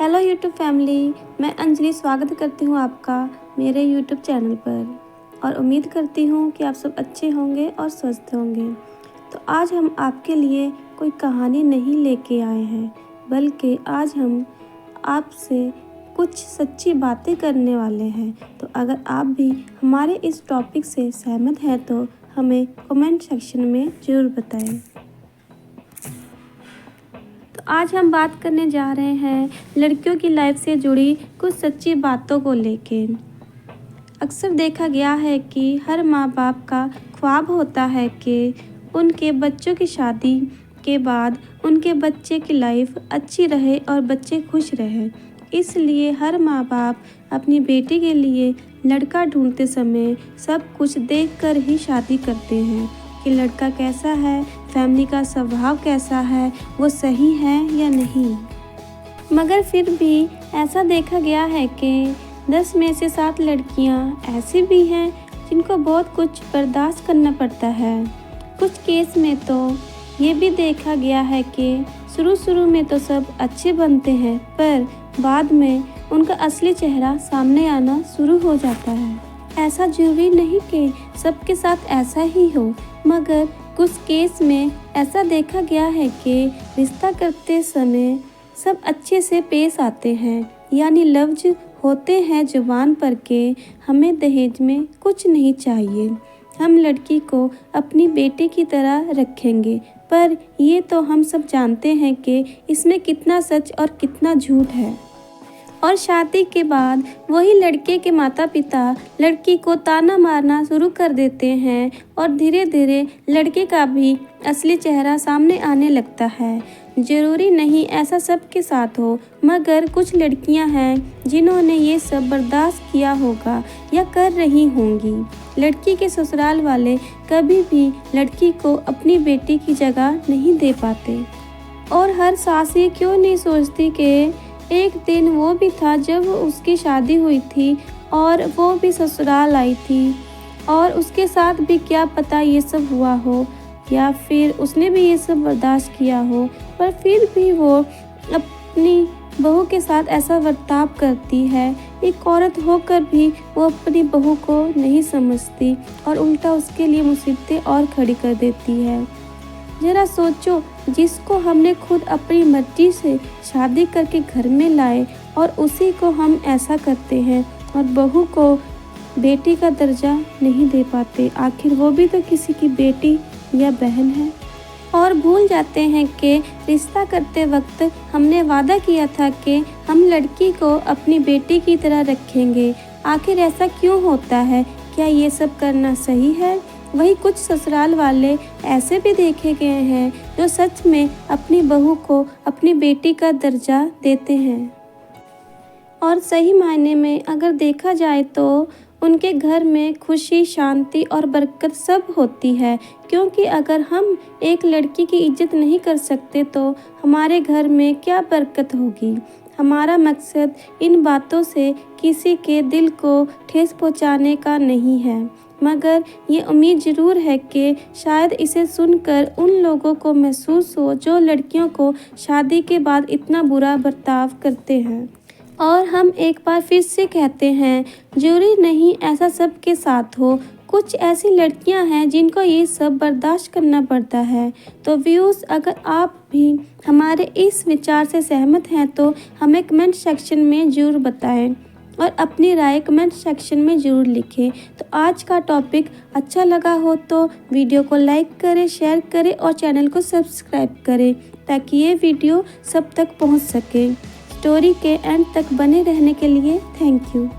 Hello YouTube family, मैं अंजलि स्वागत करती हूँ आपका मेरे यूट्यूब चैनल पर और उम्मीद करती हूँ कि आप सब अच्छे होंगे और स्वस्थ होंगे। तो आज हम आपके लिए कोई कहानी नहीं लेके आए हैं, बल्कि आज हम आपसे कुछ सच्ची बातें करने वाले हैं। तो अगर आप भी हमारे इस टॉपिक से सहमत हैं तो हमें कमेंट सेक्शन में ज़रूर बताएं। आज हम बात करने जा रहे हैं लड़कियों की लाइफ से जुड़ी कुछ सच्ची बातों को लेके। अक्सर देखा गया है कि हर माँ बाप का ख्वाब होता है कि उनके बच्चों की शादी के बाद उनके बच्चे की लाइफ अच्छी रहे और बच्चे खुश रहें। इसलिए हर माँ बाप अपनी बेटी के लिए लड़का ढूंढते समय सब कुछ देखकर ही शादी करते हैं कि लड़का कैसा है, फैमिली का स्वभाव कैसा है, वो सही है या नहीं। मगर फिर भी ऐसा देखा गया है कि 10 में से 7 लड़कियां ऐसी भी हैं जिनको बहुत कुछ बर्दाश्त करना पड़ता है। कुछ केस में तो ये भी देखा गया है कि शुरू में तो सब अच्छे बनते हैं, पर बाद में उनका असली चेहरा सामने आना शुरू हो जाता है। ऐसा जरूरी नहीं कि सबके साथ ऐसा ही हो, मगर कुछ केस में ऐसा देखा गया है कि रिश्ता करते समय सब अच्छे से पेश आते हैं, यानी लफ्ज होते हैं जुबान पर के हमें दहेज में कुछ नहीं चाहिए, हम लड़की को अपनी बेटे की तरह रखेंगे। पर ये तो हम सब जानते हैं कि इसमें कितना सच और कितना झूठ है। और शादी के बाद वही लड़के के माता पिता लड़की को ताना मारना शुरू कर देते हैं और धीरे धीरे लड़के का भी असली चेहरा सामने आने लगता है। ज़रूरी नहीं ऐसा सबके साथ हो, मगर कुछ लड़कियां हैं जिन्होंने ये सब बर्दाश्त किया होगा या कर रही होंगी। लड़की के ससुराल वाले कभी भी लड़की को अपनी बेटी की जगह नहीं दे पाते। और हर सास ये क्यों नहीं सोचती कि एक दिन वो भी था जब उसकी शादी हुई थी और वो भी ससुराल आई थी और उसके साथ भी क्या पता ये सब हुआ हो या फिर उसने भी ये सब बर्दाश्त किया हो, पर फिर भी वो अपनी बहू के साथ ऐसा बर्ताव करती है। एक औरत होकर भी वो अपनी बहू को नहीं समझती और उल्टा उसके लिए मुसीबतें और खड़ी कर देती है। जरा सोचो, जिसको हमने खुद अपनी मर्जी से शादी करके घर में लाए और उसी को हम ऐसा करते हैं और बहू को बेटी का दर्जा नहीं दे पाते। आखिर वो भी तो किसी की बेटी या बहन है। और भूल जाते हैं कि रिश्ता करते वक्त हमने वादा किया था कि हम लड़की को अपनी बेटी की तरह रखेंगे। आखिर ऐसा क्यों होता है? क्या ये सब करना सही है? वही कुछ ससुराल वाले ऐसे भी देखे गए हैं जो सच में अपनी बहू को अपनी बेटी का दर्जा देते हैं। और सही मायने में अगर देखा जाए तो उनके घर में खुशी, शांति और बरकत सब होती है, क्योंकि अगर हम एक लड़की की इज्जत नहीं कर सकते तो हमारे घर में क्या बरकत होगी। हमारा मकसद इन बातों से किसी के दिल को ठेस पहुंचाने का नहीं है, मगर ये उम्मीद ज़रूर है कि शायद इसे सुनकर उन लोगों को महसूस हो जो लड़कियों को शादी के बाद इतना बुरा बर्ताव करते हैं। और हम एक बार फिर से कहते हैं, जरूरी नहीं ऐसा सबके साथ हो। कुछ ऐसी लड़कियां हैं जिनको ये सब बर्दाश्त करना पड़ता है। तो व्यूअर्स, अगर आप भी हमारे इस विचार से सहमत हैं तो हमें कमेंट सेक्शन में ज़रूर बताएं और अपनी राय कमेंट सेक्शन में ज़रूर लिखें। तो आज का टॉपिक अच्छा लगा हो तो वीडियो को लाइक करें, शेयर करें और चैनल को सब्सक्राइब करें ताकि ये वीडियो सब तक पहुंच सके। स्टोरी के एंड तक बने रहने के लिए थैंक यू।